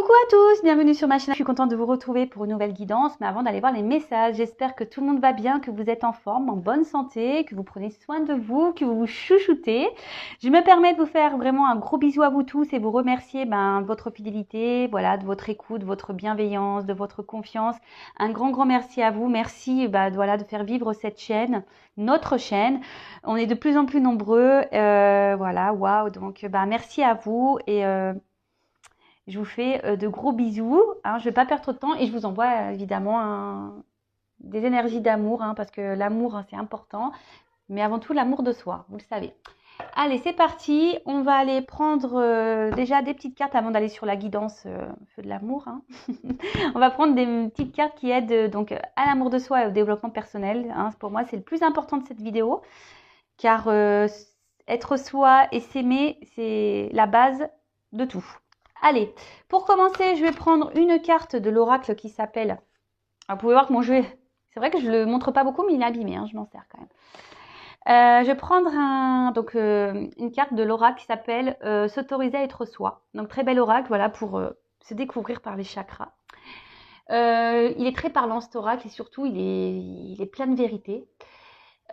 Coucou à tous, bienvenue sur ma chaîne. Je suis contente de vous retrouver pour une nouvelle guidance. Mais avant d'aller voir les messages, j'espère que tout le monde va bien, que vous êtes en forme, en bonne santé, que vous prenez soin de vous, que vous vous chouchoutez. Je me permets de vous faire vraiment un gros bisou à vous tous et vous remercier de votre fidélité, voilà, de votre écoute, de votre bienveillance, de votre confiance. Un grand merci à vous. Merci voilà, de faire vivre cette chaîne, notre chaîne. On est de plus en plus nombreux. Voilà, waouh. Donc merci à vous et je vous fais de gros bisous. Je ne vais pas perdre trop de temps et je vous envoie évidemment des énergies d'amour parce que l'amour, c'est important. Mais avant tout, l'amour de soi, vous le savez. Allez, c'est parti. On va aller prendre déjà des petites cartes avant d'aller sur la guidance feu de l'amour. On va prendre des petites cartes qui aident donc à l'amour de soi et au développement personnel. Pour moi, c'est le plus important de cette vidéo. Car être soi et s'aimer, c'est la base de tout. Allez, pour commencer, je vais prendre une carte de l'oracle qui s'appelle... Vous pouvez voir que mon jeu, c'est vrai que je ne le montre pas beaucoup, mais il est abîmé, je m'en sers quand même. Je vais prendre une carte de l'oracle qui s'appelle S'autoriser à être soi. Donc très bel oracle, voilà, pour se découvrir par les chakras. Il est très parlant cet oracle et surtout, il est plein de vérité.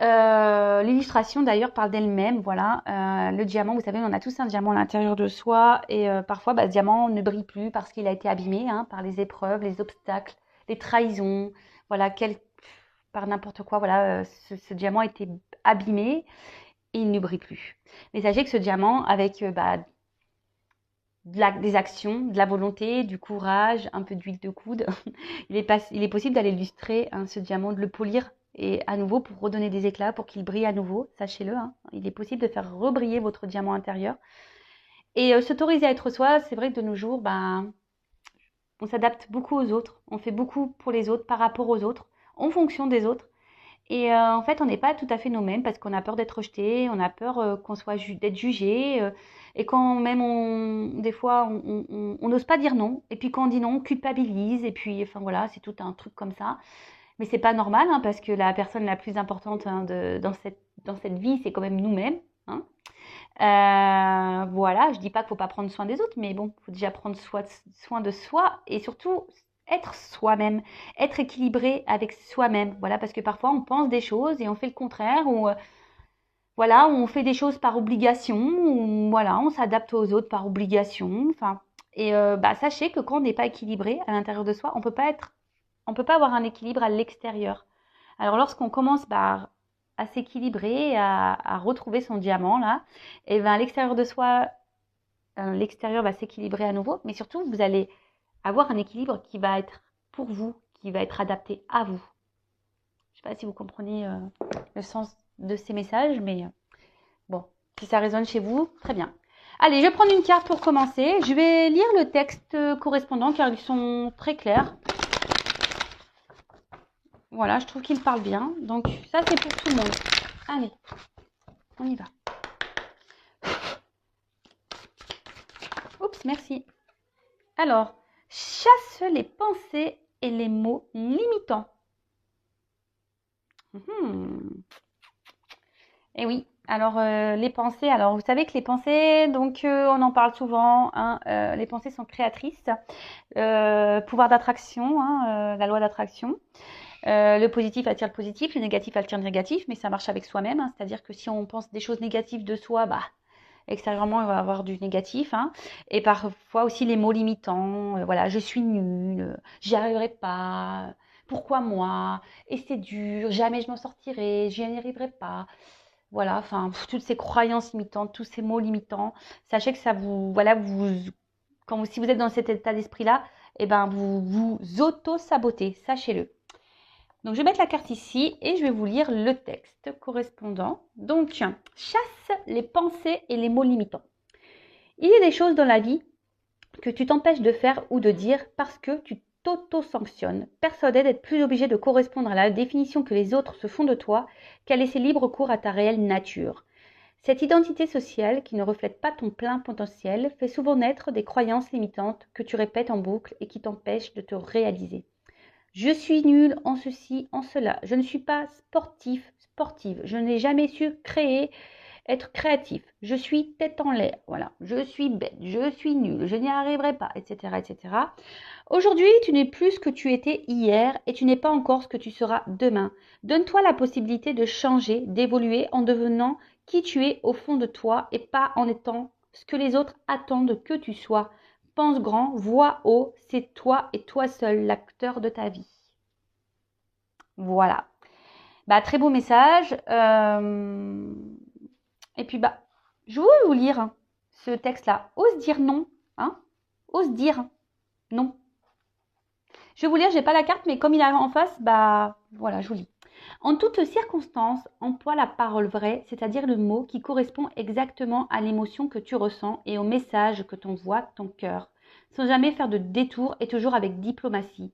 L'illustration d'ailleurs parle d'elle-même, voilà. Le diamant, vous savez, on a tous un diamant à l'intérieur de soi et parfois ce diamant ne brille plus parce qu'il a été abîmé par les épreuves, les obstacles, les trahisons, voilà, par n'importe quoi, voilà, ce diamant a été abîmé et il ne brille plus. Mais sachez que ce diamant, avec des actions, de la volonté, du courage, un peu d'huile de coude, il est possible d'aller illustrer ce diamant, de le polir et à nouveau pour redonner des éclats, pour qu'il brille à nouveau, sachez-le. Il est possible de faire rebriller votre diamant intérieur. Et s'autoriser à être soi, c'est vrai que de nos jours, on s'adapte beaucoup aux autres, on fait beaucoup pour les autres, par rapport aux autres, en fonction des autres. Et en fait, on n'est pas tout à fait nous-mêmes parce qu'on a peur d'être rejeté, on a peur d'être jugé. Et quand même, des fois, on n'ose pas dire non. Et puis quand on dit non, on culpabilise. Et puis, enfin voilà, c'est tout un truc comme ça. Mais c'est pas normal parce que la personne la plus importante dans cette vie, c'est quand même nous-mêmes. Voilà, je dis pas qu'il faut pas prendre soin des autres, mais bon, il faut déjà prendre soin de soi et surtout être soi-même, être équilibré avec soi-même. Voilà, parce que parfois on pense des choses et on fait le contraire ou voilà, on fait des choses par obligation, ou voilà, on s'adapte aux autres par obligation. Enfin, et sachez que quand on n'est pas équilibré à l'intérieur de soi, on peut pas avoir un équilibre à l'extérieur. Alors lorsqu'on commence à s'équilibrer, à retrouver son diamant là, et à l'extérieur de soi, l'extérieur va s'équilibrer à nouveau, mais surtout vous allez avoir un équilibre qui va être pour vous, qui va être adapté à vous. Je ne sais pas si vous comprenez le sens de ces messages, mais bon, si ça résonne chez vous, très bien. Allez, je vais prendre une carte pour commencer. Je vais lire le texte correspondant car ils sont très clairs. Voilà, je trouve qu'il parle bien. Donc ça, c'est pour tout le monde. Allez, on y va. Oups, merci. Alors, chasse les pensées et les mots limitants. Et oui, alors les pensées, alors vous savez que les pensées, donc on en parle souvent, les pensées sont créatrices, pouvoir d'attraction, la loi d'attraction. Le positif attire le positif, le négatif attire le négatif, mais ça marche avec soi-même, c'est-à-dire que si on pense des choses négatives de soi, extérieurement, il va y avoir du négatif. Et parfois aussi les mots limitants, voilà, je suis nulle, j'y arriverai pas, pourquoi moi, et c'est dur, jamais je m'en sortirai, j'y arriverai pas. Voilà, enfin, toutes ces croyances limitantes, tous ces mots limitants, sachez que ça vous, voilà, si vous êtes dans cet état d'esprit-là, vous vous auto-sabotez, sachez-le. Donc, je vais mettre la carte ici et je vais vous lire le texte correspondant. Donc, chasse les pensées et les mots limitants. Il y a des choses dans la vie que tu t'empêches de faire ou de dire parce que tu t'auto-sanctionnes, persuadé d'être plus obligé de correspondre à la définition que les autres se font de toi qu'à laisser libre cours à ta réelle nature. Cette identité sociale qui ne reflète pas ton plein potentiel fait souvent naître des croyances limitantes que tu répètes en boucle et qui t'empêchent de te réaliser. Je suis nulle en ceci, en cela. Je ne suis pas sportive. Je n'ai jamais su créer être créatif. Je suis tête en l'air, voilà. Je suis bête, je suis nulle, je n'y arriverai pas, etc., etc. Aujourd'hui, tu n'es plus ce que tu étais hier et tu n'es pas encore ce que tu seras demain. Donne-toi la possibilité de changer, d'évoluer en devenant qui tu es au fond de toi et pas en étant ce que les autres attendent que tu sois. Pense grand, vois haut, c'est toi et toi seul l'acteur de ta vie. Voilà. Bah, très beau message. Et puis, bah, je veux vous lire ce texte-là. Ose dire non. Hein? Ose dire non. Je vais vous lire, j'ai pas la carte, mais comme il est en face, bah voilà, je vous lis. En toutes circonstances, emploie la parole vraie, c'est-à-dire le mot qui correspond exactement à l'émotion que tu ressens et au message que t'envoie ton cœur, sans jamais faire de détour et toujours avec diplomatie.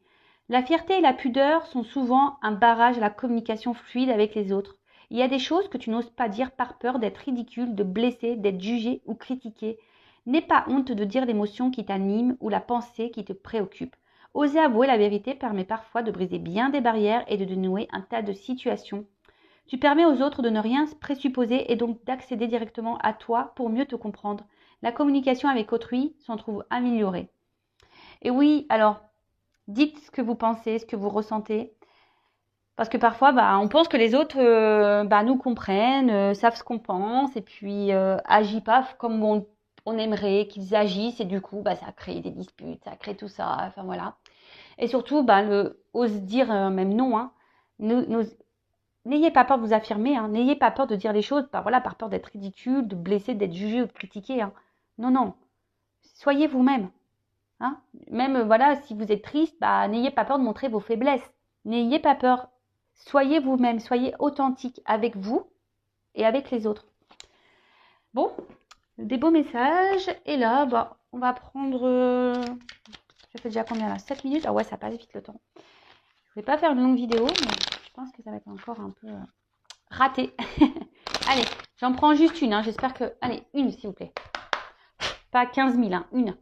La fierté et la pudeur sont souvent un barrage à la communication fluide avec les autres. Il y a des choses que tu n'oses pas dire par peur d'être ridicule, de blesser, d'être jugé ou critiqué. N'aie pas honte de dire l'émotion qui t'anime ou la pensée qui te préoccupe. Oser avouer la vérité permet parfois de briser bien des barrières et de dénouer un tas de situations. Tu permets aux autres de ne rien présupposer et donc d'accéder directement à toi pour mieux te comprendre. La communication avec autrui s'en trouve améliorée. Et oui, alors, dites ce que vous pensez, ce que vous ressentez. Parce que parfois, bah, on pense que les autres nous comprennent, savent ce qu'on pense et puis agissent pas comme on aimerait qu'ils agissent. Et du coup, bah, ça crée des disputes, ça crée tout ça. Enfin voilà. Et surtout, ose dire même non. Hein. N'ayez pas peur de vous affirmer. Hein. N'ayez pas peur de dire les choses par peur d'être ridicule, de blesser, d'être jugé ou de critiquer. Hein. Non, non. Soyez vous-même. Hein. Même si vous êtes triste, n'ayez pas peur de montrer vos faiblesses. N'ayez pas peur. Soyez vous-même. Soyez authentique avec vous et avec les autres. Bon, des beaux messages. Et là, on va prendre... Ça fait déjà combien là? 7 minutes? Ah ouais, ça passe vite le temps. Je ne vais pas faire une longue vidéo, mais je pense que ça va être encore un peu raté. Allez, j'en prends juste une. Hein. J'espère que... Allez, une s'il vous plaît. Pas 15 000, hein, une.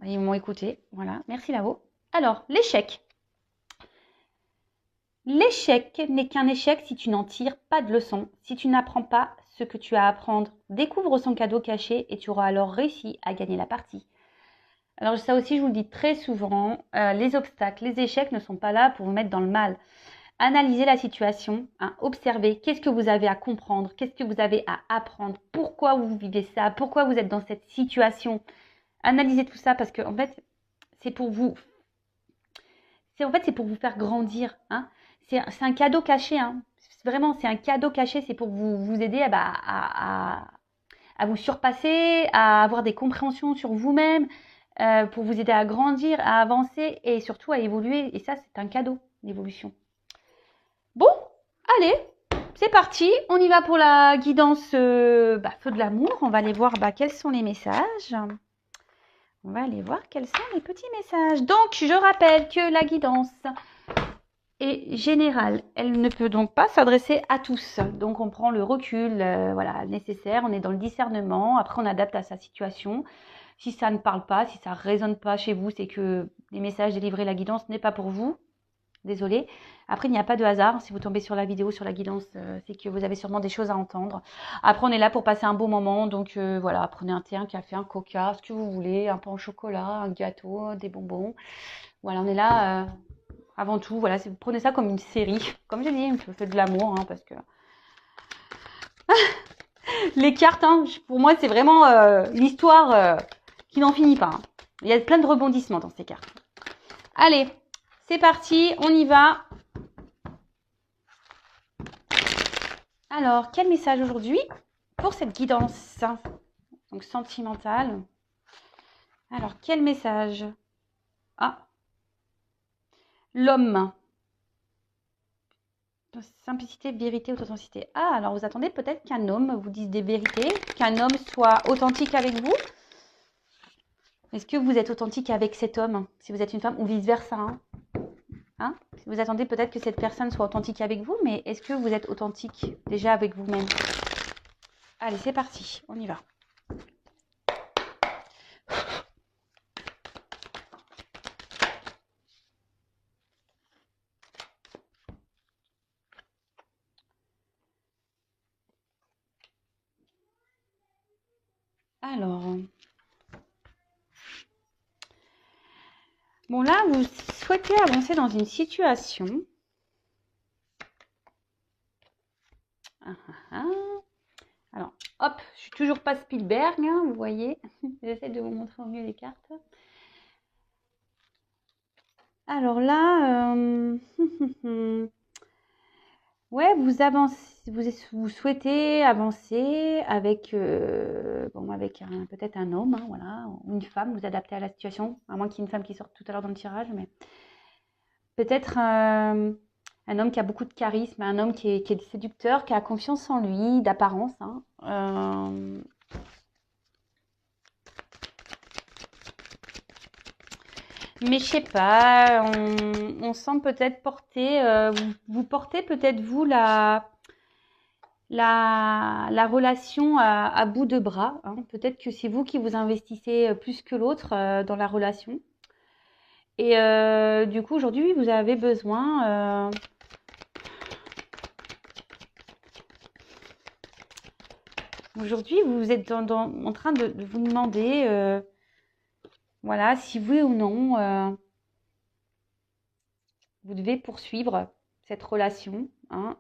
Ils m'ont écouté. Voilà, merci Lavo. Alors, l'échec. L'échec n'est qu'un échec si tu n'en tires pas de leçon, si tu n'apprends pas ce que tu as à apprendre. Découvre son cadeau caché et tu auras alors réussi à gagner la partie. Alors ça aussi, je vous le dis très souvent, les obstacles, les échecs ne sont pas là pour vous mettre dans le mal. Analysez la situation, hein, observez qu'est-ce que vous avez à comprendre, qu'est-ce que vous avez à apprendre, pourquoi vous vivez ça, pourquoi vous êtes dans cette situation. Analysez tout ça parce que en fait, c'est pour vous. C'est pour vous faire grandir. Hein. C'est un cadeau caché. Hein. Vraiment, c'est un cadeau caché. C'est pour vous aider à vous surpasser, à avoir des compréhensions sur vous-même, pour vous aider à grandir, à avancer et surtout à évoluer. Et ça, c'est un cadeau, l'évolution. Bon, allez, c'est parti. On y va pour la guidance Feu de l'amour. On va aller voir quels sont les messages. On va aller voir quels sont les petits messages. Donc, je rappelle que la guidance est générale. Elle ne peut donc pas s'adresser à tous. Donc, on prend le recul nécessaire. On est dans le discernement. Après, on adapte à sa situation. Si ça ne parle pas, si ça ne résonne pas chez vous, c'est que les messages délivrés, la guidance n'est pas pour vous. Désolée. Après, il n'y a pas de hasard. Si vous tombez sur la vidéo, sur la guidance, c'est que vous avez sûrement des choses à entendre. Après, on est là pour passer un beau moment. Donc, prenez un thé, un café, un coca, ce que vous voulez, un pain au chocolat, un gâteau, des bonbons. Voilà, on est là avant tout. Voilà, prenez ça comme une série. Comme j'ai dit, je fais de l'amour, hein, parce que... Les cartes, hein, pour moi, c'est vraiment une histoire qui n'en finit pas. Hein. Il y a plein de rebondissements dans ces cartes. Allez, c'est parti, on y va. Alors, quel message aujourd'hui pour cette guidance donc sentimentale? Alors, quel message? Ah, l'homme. Simplicité, vérité, authenticité. Ah, alors vous attendez peut-être qu'un homme vous dise des vérités, qu'un homme soit authentique avec vous. Est-ce que vous êtes authentique avec cet homme, si vous êtes une femme, ou vice-versa hein? Vous attendez peut-être que cette personne soit authentique avec vous, mais est-ce que vous êtes authentique déjà avec vous-même? Allez, c'est parti, on y va. Alors, bon là, vous souhaitez avancer dans une situation. Alors, hop, je suis toujours pas Spielberg, hein, vous voyez. J'essaie de vous montrer au mieux les cartes. Alors là, ouais, vous avancez, vous souhaitez avancer avec, bon, avec peut-être un homme, hein, voilà, ou une femme, vous adaptez à la situation, à moins qu'il y ait une femme qui sorte tout à l'heure dans le tirage, mais peut-être un homme qui a beaucoup de charisme, un homme qui est séducteur, qui a confiance en lui, d'apparence, hein. Mais je sais pas, on sent peut-être porter, vous portez peut-être vous la relation à bout de bras, hein. Peut-être que c'est vous qui vous investissez plus que l'autre dans la relation. Et du coup, aujourd'hui, vous avez besoin. Aujourd'hui, vous êtes en train de vous demander, voilà, si oui ou non, vous devez poursuivre cette relation, hein.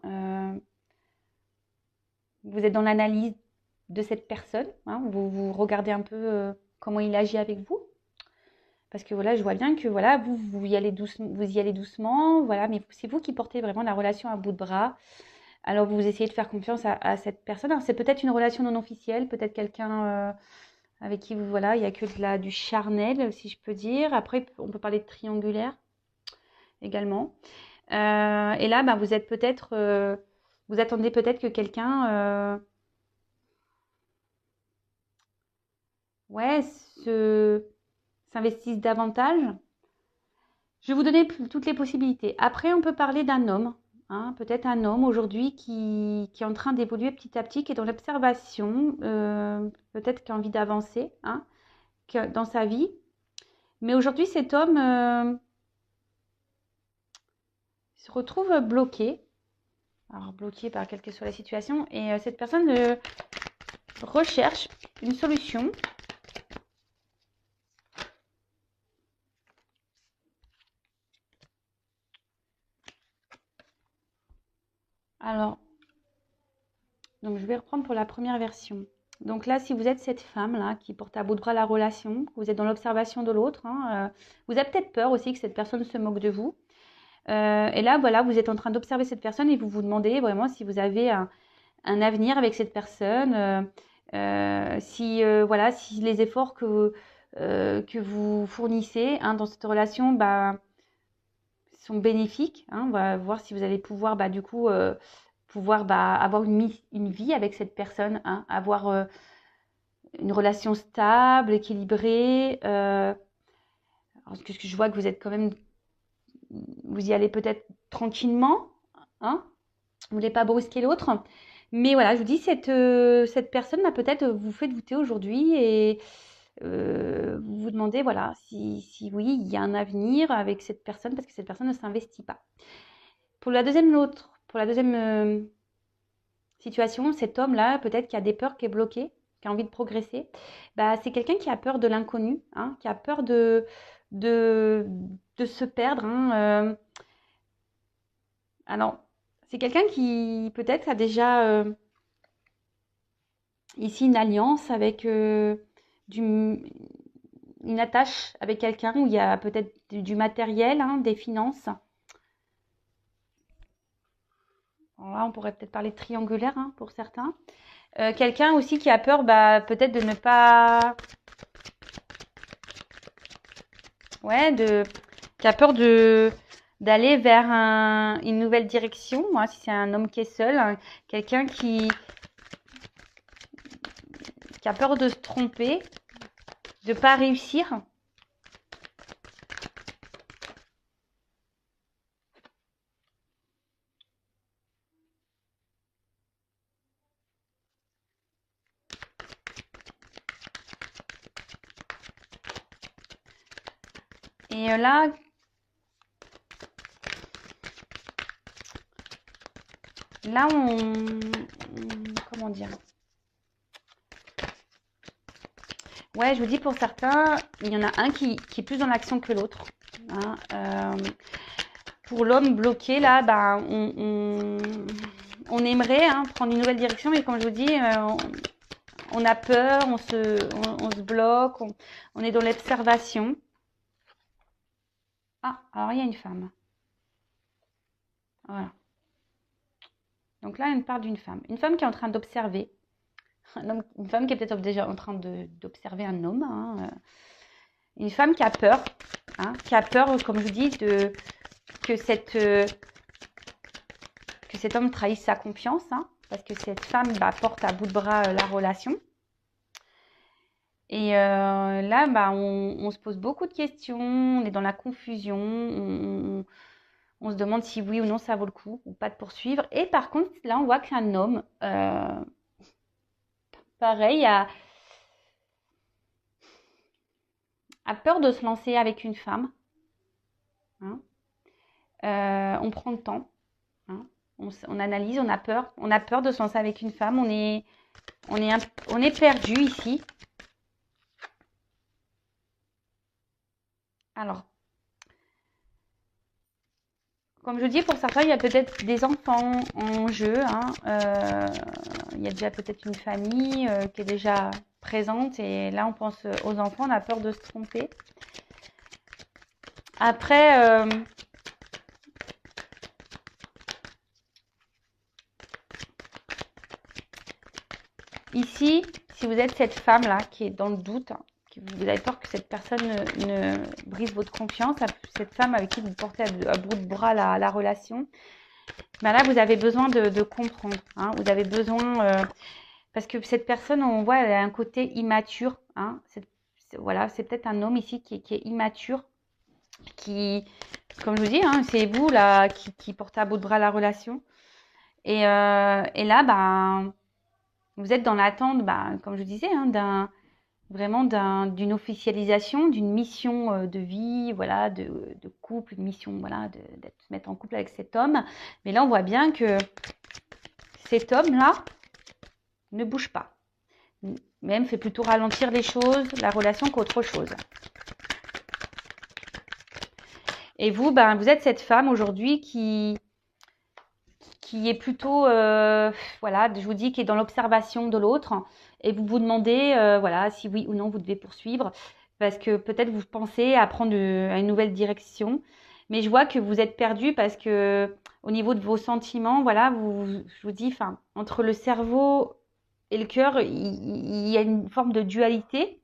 Vous êtes dans l'analyse de cette personne, hein. Vous regardez un peu comment il agit avec vous. Parce que voilà, je vois bien que voilà, vous y allez doucement, voilà, mais c'est vous qui portez vraiment la relation à bout de bras. Alors vous essayez de faire confiance à cette personne. Alors c'est peut-être une relation non officielle, peut-être quelqu'un avec qui vous voilà, il y a que du charnel, si je peux dire. Après, on peut parler de triangulaire également. Et là, bah, vous êtes peut-être, vous attendez peut-être que quelqu'un, ouais, s'investisse davantage. Je vais vous donner toutes les possibilités. Après, on peut parler d'un homme, hein, peut-être un homme aujourd'hui qui est en train d'évoluer petit à petit, qui est dans l'observation, peut-être qui a envie d'avancer, hein, dans sa vie. Mais aujourd'hui, cet homme se retrouve bloqué. Alors, bloqué par quelle que soit la situation. Et cette personne recherche une solution. Alors, donc je vais reprendre pour la première version. Donc là, si vous êtes cette femme-là qui porte à bout de bras la relation, vous êtes dans l'observation de l'autre, hein, vous avez peut-être peur aussi que cette personne se moque de vous. Et là, voilà, vous êtes en train d'observer cette personne et vous vous demandez vraiment si vous avez un avenir avec cette personne, si, voilà, si les efforts que vous fournissez, hein, dans cette relation bah, sont bénéfiques, hein. On va voir si vous allez pouvoir du coup pouvoir avoir une vie avec cette personne, hein, avoir une relation stable, équilibrée. Parce que je vois que vous êtes quand même, vous y allez peut-être tranquillement, hein, vous ne voulez pas brusquer l'autre. Mais voilà, je vous dis, cette personne, peut-être vous fait douter aujourd'hui et vous vous demandez, voilà, si oui, il y a un avenir avec cette personne parce que cette personne ne s'investit pas. Pour la deuxième situation, cet homme-là, peut-être qui a des peurs, qui est bloqué, qui a envie de progresser, bah, c'est quelqu'un qui a peur de l'inconnu, hein, qui a peur de, de se perdre, hein. Alors, c'est quelqu'un qui peut-être a déjà ici une alliance avec une attache avec quelqu'un où il y a peut-être du matériel, hein, des finances. Alors là, on pourrait peut-être parler de triangulaire, hein, pour certains. Quelqu'un aussi qui a peur peut-être de ne pas... Ouais, qui a peur d'aller vers une nouvelle direction, hein, si c'est un homme qui est seul, hein, quelqu'un qui a peur de se tromper, de ne pas réussir. Et là, là, comment dire? Ouais, je vous dis pour certains, il y en a un qui est plus dans l'action que l'autre. Hein. Pour l'homme bloqué, là, bah, on aimerait prendre une nouvelle direction, mais comme je vous dis, on a peur, on se bloque, on est dans l'observation. Ah, alors il y a une femme. Voilà. Donc là, on parle d'une femme. Une femme qui est en train d'observer. Une femme qui est peut-être déjà en train d'observer un homme. Hein. Une femme qui a peur. Hein, qui a peur, comme je vous dis, que cet homme trahisse sa confiance. Hein, parce que cette femme porte à bout de bras la relation. Et là, on se pose beaucoup de questions. On est dans la confusion. On se demande si oui ou non ça vaut le coup ou pas de poursuivre. Et par contre, là, on voit qu'un homme, pareil, a peur de se lancer avec une femme. Hein. On prend le temps. Hein. On analyse, on a peur. On a peur de se lancer avec une femme. On est perdu ici. Alors, comme je dis, pour certains, il y a peut-être des enfants en jeu. Hein. Il y a déjà peut-être une famille qui est déjà présente. Et là, on pense aux enfants. On a peur de se tromper. Après, ici, si vous êtes cette femme-là qui est dans le doute, vous avez peur que cette personne ne brise votre confiance, cette femme avec qui vous portez à bout de bras la relation, là, vous avez besoin de comprendre. Hein, vous avez besoin... parce que cette personne, on voit, elle a un côté immature. Hein, voilà, c'est peut-être un homme ici qui est immature, qui, comme je vous dis, hein, c'est vous là qui portez à bout de bras la relation. Et là, vous êtes dans l'attente, comme je vous disais, hein, d'une officialisation, d'une mission de vie, voilà, de couple, une mission, voilà, de se mettre en couple avec cet homme. Mais là, on voit bien que cet homme-là ne bouge pas. Même fait plutôt ralentir les choses, la relation qu'autre chose. Et vous, vous êtes cette femme aujourd'hui qui est plutôt, voilà, je vous dis, qui est dans l'observation de l'autre. Et vous vous demandez, voilà, si oui ou non vous devez poursuivre. Parce que peut-être vous pensez à prendre une nouvelle direction. Mais je vois que vous êtes perdu parce que au niveau de vos sentiments, voilà, je vous dis, enfin, entre le cerveau et le cœur, il y a une forme de dualité.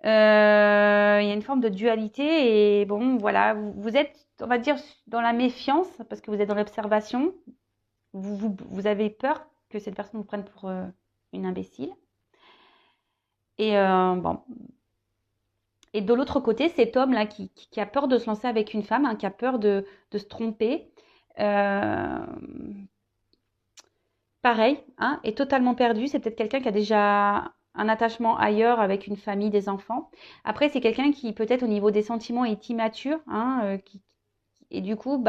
Il y a une forme de dualité et bon, voilà, vous êtes, on va dire, dans la méfiance parce que vous êtes dans l'observation. Vous avez peur que cette personne vous prenne pour une imbécile. Et bon. Et de l'autre côté, cet homme-là qui a peur de se lancer avec une femme, hein, qui a peur de se tromper, euh, pareil, hein, est totalement perdu. C'est peut-être quelqu'un qui a déjà un attachement ailleurs avec une famille, des enfants. Après, c'est quelqu'un qui peut-être au niveau des sentiments est immature, hein, et du coup,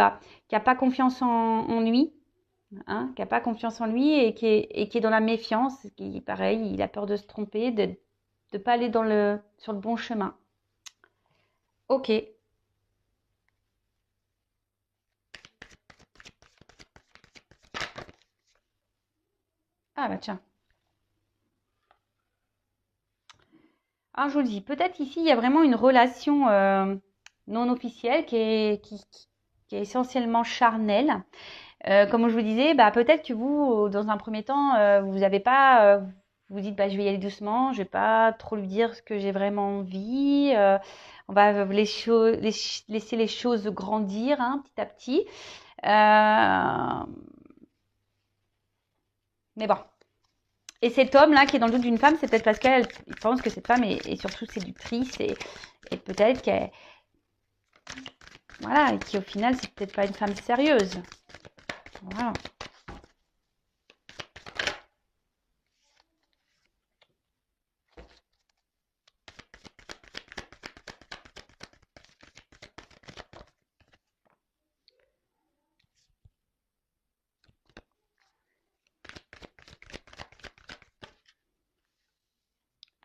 qui n'a pas confiance en lui. Hein, qui n'a pas confiance en lui et qui est dans la méfiance, qui pareil, il a peur de se tromper, de ne pas aller sur le bon chemin. Ok. Ah bah tiens. Alors je vous dis, peut-être ici il y a vraiment une relation non officielle qui est essentiellement charnelle. Comme je vous disais, peut-être que vous, dans un premier temps, vous n'avez pas, vous dites, je vais y aller doucement, je vais pas trop lui dire ce que j'ai vraiment envie. On va laisser les choses grandir petit à petit. Mais bon. Et cet homme-là qui est dans le doute d'une femme, c'est peut-être parce qu'il pense que cette femme est surtout séductrice et peut-être qu'elle, voilà, et qui au final, c'est peut-être pas une femme sérieuse. Voilà.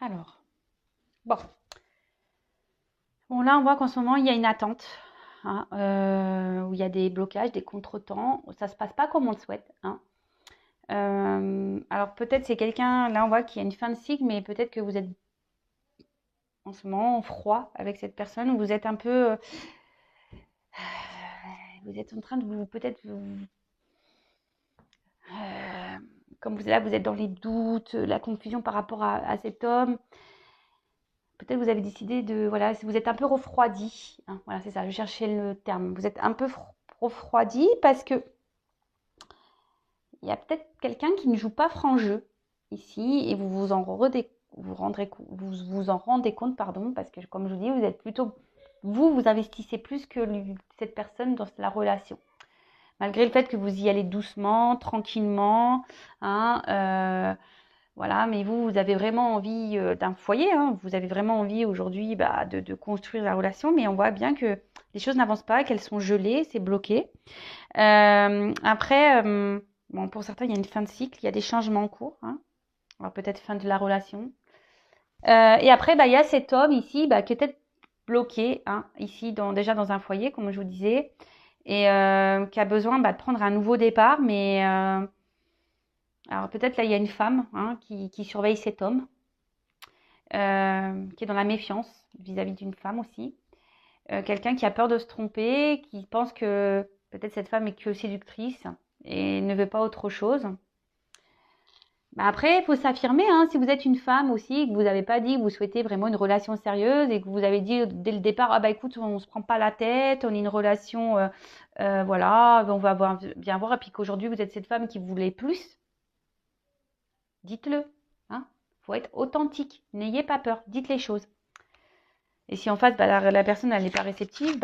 Alors. Bon. Bon, là, on voit qu'en ce moment, il y a une attente, hein, où il y a des blocages, des contretemps. Ça ne se passe pas comme on le souhaite, hein. Alors, peut-être c'est quelqu'un, là, on voit qu'il y a une fin de cycle, mais peut-être que vous êtes en ce moment en froid avec cette personne, ou vous êtes un peu... vous êtes en train de vous... Peut-être... comme vous êtes là, vous êtes dans les doutes, la confusion par rapport à cet homme. Peut-être vous avez décidé de... Voilà, vous êtes un peu refroidi, hein. Voilà, c'est ça, je cherchais le terme. Vous êtes un peu refroidi parce que il y a peut-être quelqu'un qui ne joue pas franc jeu ici et vous vous en rendez compte, pardon, parce que comme je vous dis, vous êtes plutôt... Vous investissez plus que cette personne dans la relation. Malgré le fait que vous y allez doucement, tranquillement, hein, voilà, mais vous avez vraiment envie d'un foyer, hein, vous avez vraiment envie aujourd'hui de construire la relation, mais on voit bien que les choses n'avancent pas, qu'elles sont gelées, c'est bloqué. Après, bon, pour certains, il y a une fin de cycle, il y a des changements en cours, hein. Alors peut-être fin de la relation. Et après, il y a cet homme ici qui est peut-être bloqué, hein, ici, déjà dans un foyer, comme je vous disais, et qui a besoin de prendre un nouveau départ, mais alors peut-être là, il y a une femme, hein, qui surveille cet homme, qui est dans la méfiance vis-à-vis d'une femme aussi. Quelqu'un qui a peur de se tromper, qui pense que peut-être cette femme est que séductrice et ne veut pas autre chose. Après, il faut s'affirmer, hein, si vous êtes une femme aussi, que vous n'avez pas dit que vous souhaitez vraiment une relation sérieuse et que vous avez dit dès le départ, ah écoute, on ne se prend pas la tête, on est une relation, voilà, on va bien voir, et puis qu'aujourd'hui vous êtes cette femme qui voulait plus, dites-le, hein. Faut être authentique, n'ayez pas peur, dites les choses. Et si en face, la personne elle n'est pas réceptive,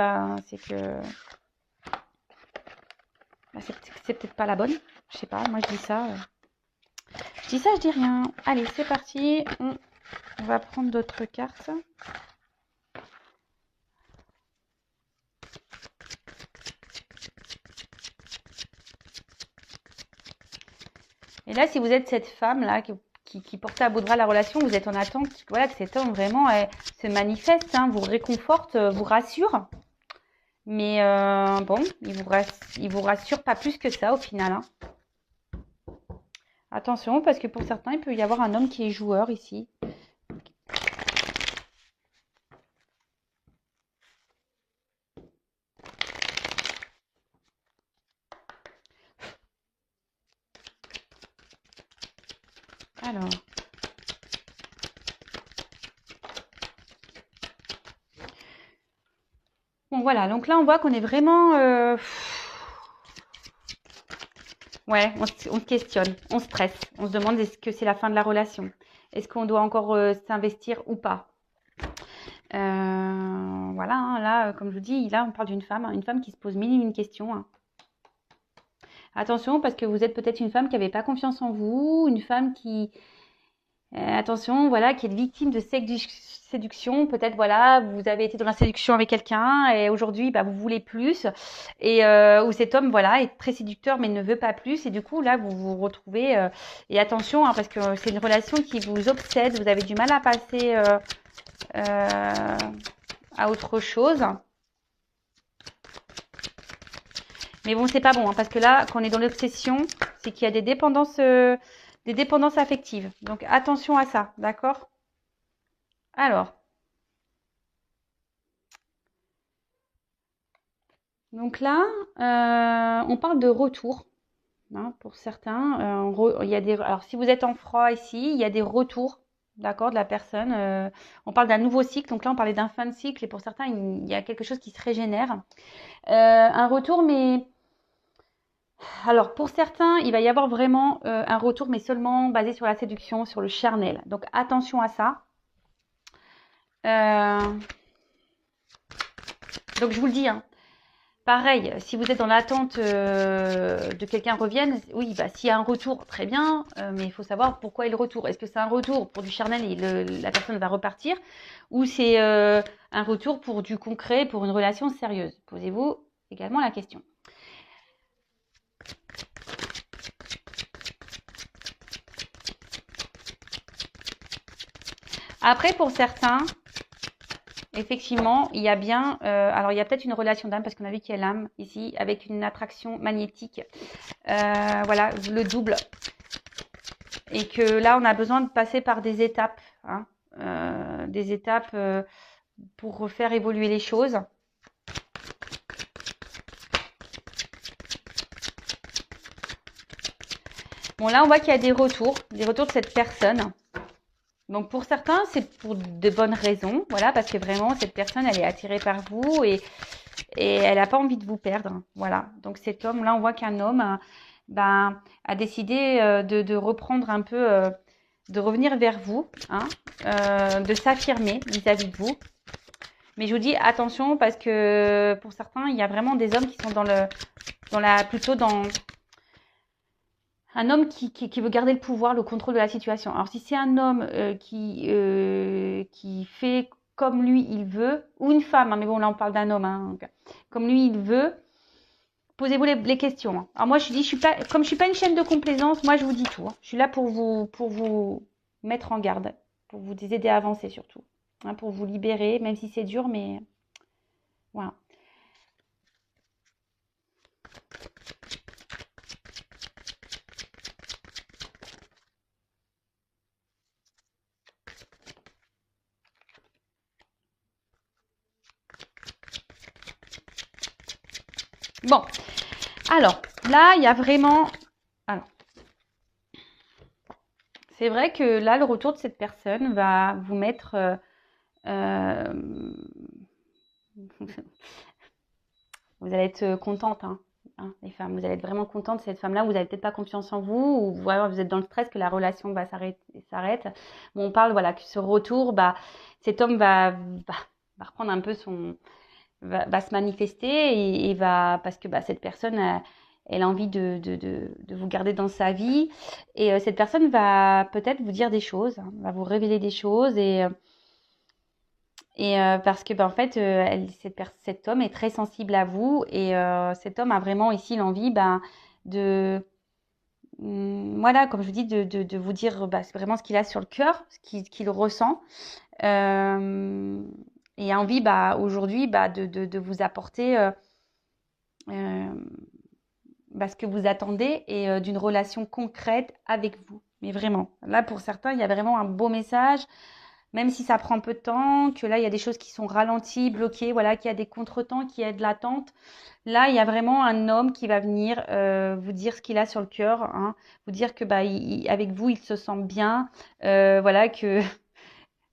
c'est que c'est peut-être pas la bonne. Je sais pas, moi je dis ça. Je dis ça, je dis rien. Allez, c'est parti. On va prendre d'autres cartes. Et là, si vous êtes cette femme-là qui porte à bout de bras la relation, vous êtes en attente, voilà, que cet homme vraiment se manifeste, hein, vous réconforte, vous rassure. Mais bon, il vous rassure pas plus que ça au final, hein. Attention, parce que pour certains, il peut y avoir un homme qui est joueur ici. Alors. Bon, voilà. Donc là, on voit qu'on est vraiment... ouais, on se questionne, on stresse. On se demande est-ce que c'est la fin de la relation? Est-ce qu'on doit encore s'investir ou pas? Voilà, hein, là, comme je vous dis, là, on parle d'une femme, hein, une femme qui se pose mille et une questions, hein. Attention, parce que vous êtes peut-être une femme qui n'avait pas confiance en vous, une femme qui... attention, voilà, qui est victime de séduction. Peut-être, voilà, vous avez été dans la séduction avec quelqu'un et aujourd'hui, vous voulez plus. Et où cet homme, voilà, est très séducteur mais ne veut pas plus. Et du coup, là, vous vous retrouvez... et attention, hein, parce que c'est une relation qui vous obsède. Vous avez du mal à passer à autre chose. Mais bon, c'est pas bon, hein, parce que là, quand on est dans l'obsession, c'est qu'il y a des dépendances affectives. Donc, attention à ça, d'accord? Alors. Donc là, on parle de retour, hein, pour certains. Il y a alors, si vous êtes en froid ici, il y a des retours, d'accord, de la personne. On parle d'un nouveau cycle. Donc là, on parlait d'un fin de cycle. Et pour certains, il y a quelque chose qui se régénère. Un retour, mais... Alors, pour certains, il va y avoir vraiment un retour, mais seulement basé sur la séduction, sur le charnel. Donc, attention à ça. Donc, je vous le dis, hein. Pareil, si vous êtes dans l'attente de quelqu'un revienne, oui, s'il y a un retour, très bien, mais il faut savoir pourquoi est le retour. Est-ce que c'est un retour pour du charnel et la personne va repartir, ou c'est un retour pour du concret, pour une relation sérieuse? Posez-vous également la question. Après, pour certains, effectivement, il y a bien, alors il y a peut-être une relation d'âme parce qu'on a vu qu'il y a l'âme ici avec une attraction magnétique, voilà, le double, et que là on a besoin de passer par des étapes, hein, pour faire évoluer les choses. Bon, là on voit qu'il y a des retours de cette personne. Donc pour certains, c'est pour de bonnes raisons, voilà, parce que vraiment cette personne, elle est attirée par vous et elle n'a pas envie de vous perdre, voilà. Donc cet homme, là, on voit qu'un homme, a décidé de reprendre un peu, de revenir vers vous, hein, de s'affirmer vis-à-vis de vous. Mais je vous dis attention parce que pour certains, il y a vraiment des hommes qui sont plutôt dans un homme qui veut garder le pouvoir, le contrôle de la situation. Alors si c'est un homme qui fait comme lui il veut, ou une femme, hein, mais bon là on parle d'un homme, hein, comme lui il veut, posez-vous les questions. Hein. Alors moi je dis, comme je suis pas une chaîne de complaisance, moi je vous dis tout. Hein. Je suis là pour vous mettre en garde, pour vous aider à avancer surtout, hein, pour vous libérer, même si c'est dur, mais voilà. Bon, alors là il y a vraiment... Alors, c'est vrai que là, le retour de cette personne va vous mettre... vous allez être contente, hein, les femmes. Vous allez être vraiment contente de cette femme-là. Vous n'avez peut-être pas confiance en vous, ou voilà, vous êtes dans le stress que la relation s'arrête. Bon, on parle, voilà, que ce retour, cet homme va reprendre un peu va se manifester et va, parce que cette personne elle a envie de vous garder dans sa vie, et cette personne va peut-être vous dire des choses, hein, va vous révéler des choses, et parce que en fait cet homme est très sensible à vous, et cet homme a vraiment ici l'envie de voilà, comme je vous dis, de vous dire c'est vraiment ce qu'il a sur le cœur, ce qu'il ressent, et a envie aujourd'hui de vous apporter ce que vous attendez, et d'une relation concrète avec vous. Mais vraiment, là pour certains, il y a vraiment un beau message, même si ça prend peu de temps, que là il y a des choses qui sont ralenties, bloquées, voilà, qu'il y a des contretemps, qu'il y a de l'attente. Là, il y a vraiment un homme qui va venir vous dire ce qu'il a sur le cœur, hein, vous dire que avec vous, il se sent bien, voilà, que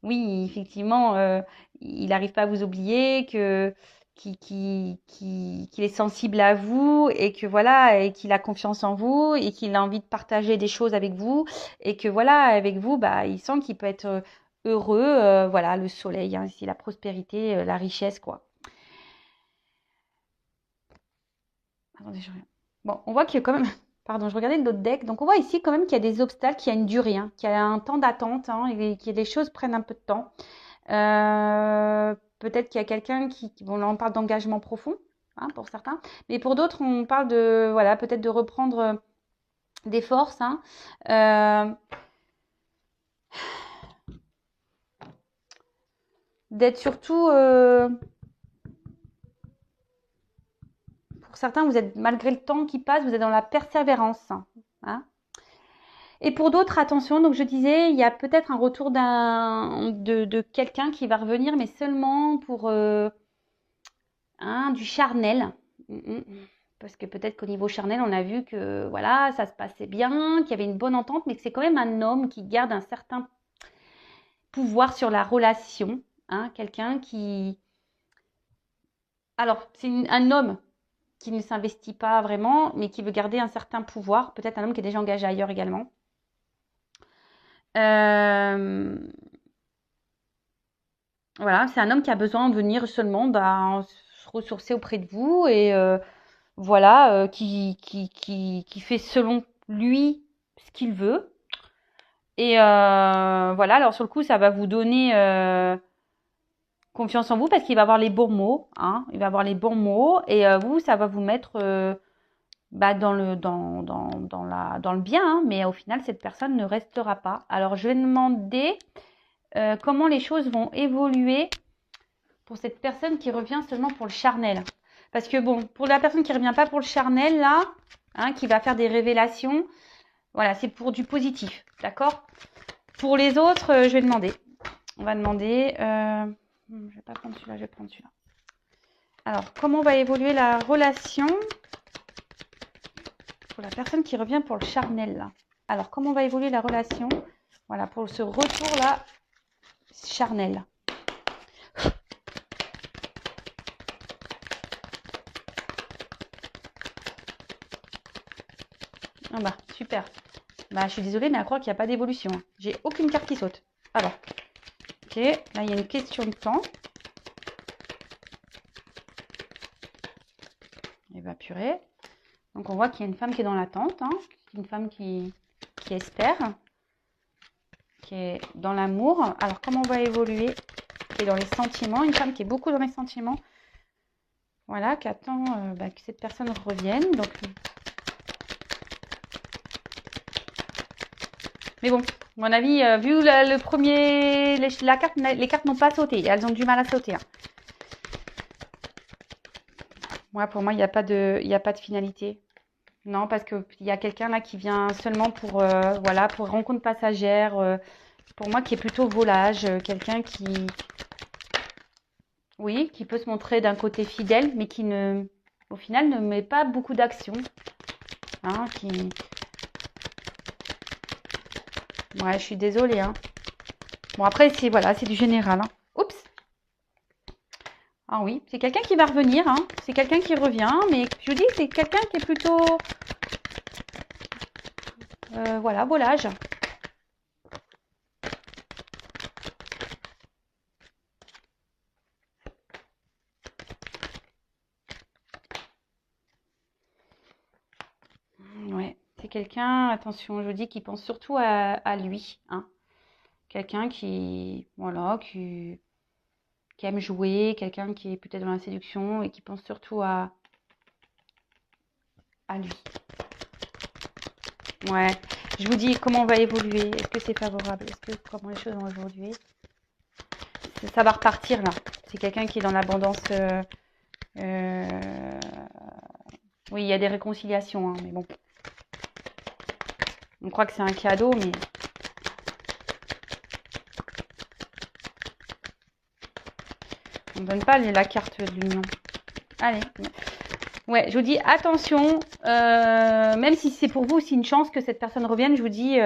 oui, effectivement, il n'arrive pas à vous oublier, qu'il est sensible à vous, et que voilà, et qu'il a confiance en vous, et qu'il a envie de partager des choses avec vous, et que voilà, avec vous, il sent qu'il peut être heureux, voilà, le soleil, hein, ici, la prospérité, la richesse, quoi. Attendez, je regarde. Bon, on voit qu'il y a quand même... Pardon, je regardais l'autre deck. Donc, on voit ici quand même qu'il y a des obstacles, qu'il y a une durée, hein, qu'il y a un temps d'attente, hein, et que les choses prennent un peu de temps. Peut-être qu'il y a quelqu'un bon, là, on parle d'engagement profond, hein, pour certains. Mais pour d'autres, on parle de, voilà, peut-être de reprendre des forces, hein. D'être surtout... pour certains, vous êtes, malgré le temps qui passe, vous êtes dans la persévérance, hein. Et pour d'autres, attention, donc je disais, il y a peut-être un retour de quelqu'un qui va revenir, mais seulement pour du charnel. Parce que peut-être qu'au niveau charnel, on a vu que voilà, ça se passait bien, qu'il y avait une bonne entente, mais que c'est quand même un homme qui garde un certain pouvoir sur la relation. Hein, quelqu'un qui... Alors, c'est un homme qui ne s'investit pas vraiment, mais qui veut garder un certain pouvoir. Peut-être un homme qui est déjà engagé ailleurs également. Voilà, c'est un homme qui a besoin de venir seulement se ressourcer auprès de vous, et voilà, qui fait selon lui ce qu'il veut. Et voilà, alors sur le coup, ça va vous donner confiance en vous parce qu'il va avoir les bons mots, hein, il va avoir les bons mots, et vous, ça va vous mettre dans le bien, hein, mais au final, cette personne ne restera pas. Alors, je vais demander comment les choses vont évoluer pour cette personne qui revient seulement pour le charnel. Parce que bon, pour la personne qui ne revient pas pour le charnel, là, hein, qui va faire des révélations, voilà, c'est pour du positif, d'accord? Pour les autres, je vais demander. On va demander... je vais pas prendre celui-là, je vais prendre celui-là. Alors, comment va évoluer la relation pour la personne qui revient pour le charnel, là? Alors, comment va évoluer la relation, voilà, pour ce retour-là, charnel? Ah bah, super. Bah, je suis désolée, mais à croire qu'il n'y a pas d'évolution. J'ai aucune carte qui saute. Alors, ok, là, il y a une question de temps. Et bah, purée. Donc, on voit qu'il y a une femme qui est dans l'attente. Hein. Une femme qui espère. Qui est dans l'amour. Alors, comment on va évoluer? Qui est dans les sentiments. Une femme qui est beaucoup dans les sentiments. Voilà, qui attend que cette personne revienne. Donc, mais bon, à mon avis, vu le premier, les cartes n'ont pas sauté. Elles ont du mal à sauter. Hein. Ouais, pour moi, il n'y a pas de finalité. Non, parce qu'il y a quelqu'un là qui vient seulement pour, voilà, pour rencontre passagère. Pour moi, qui est plutôt volage. Quelqu'un qui, oui, qui peut se montrer d'un côté fidèle, mais qui ne, au final, ne met pas beaucoup d'action. Hein, qui... Ouais, je suis désolée. Hein. Bon, après, c'est voilà, c'est du général. Hein. Oups. Ah oui, c'est quelqu'un qui va revenir. Hein. C'est quelqu'un qui revient. Mais je vous dis, c'est quelqu'un qui est plutôt... voilà, volage. Ouais, c'est quelqu'un, attention, je vous dis, qui pense surtout à lui. Hein. Quelqu'un qui, voilà, qui aime jouer, quelqu'un qui est peut-être dans la séduction et qui pense surtout à lui. Ouais, je vous dis comment on va évoluer. Est-ce que c'est favorable? Comment les choses vont évoluer? Ça va repartir là. C'est quelqu'un qui est dans l'abondance. Oui, il y a des réconciliations, hein, mais bon. On croit que c'est un cadeau, mais... On ne donne pas la carte de l'union. Allez. Ouais, je vous dis attention, même si c'est pour vous aussi une chance que cette personne revienne, je vous dis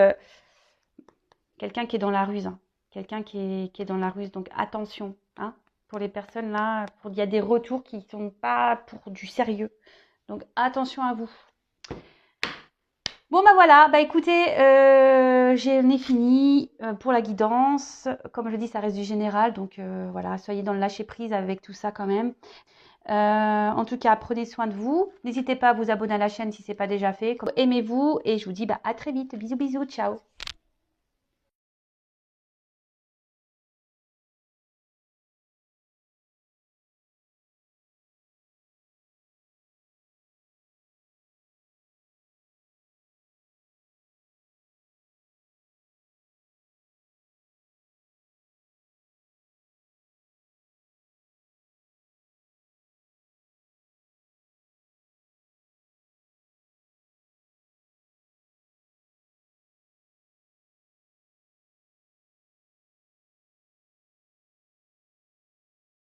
quelqu'un qui est dans la ruse. Hein. Quelqu'un qui est dans la ruse, donc attention. Hein, pour les personnes là, il y a des retours qui ne sont pas pour du sérieux. Donc attention à vous. Bon bah voilà, bah écoutez, j'en ai fini pour la guidance. Comme je dis, ça reste du général, donc voilà, soyez dans le lâcher prise avec tout ça quand même. En tout cas, prenez soin de vous. N'hésitez pas à vous abonner à la chaîne si ce n'est pas déjà fait. Aimez-vous et je vous dis à très vite. Bisous, bisous, ciao.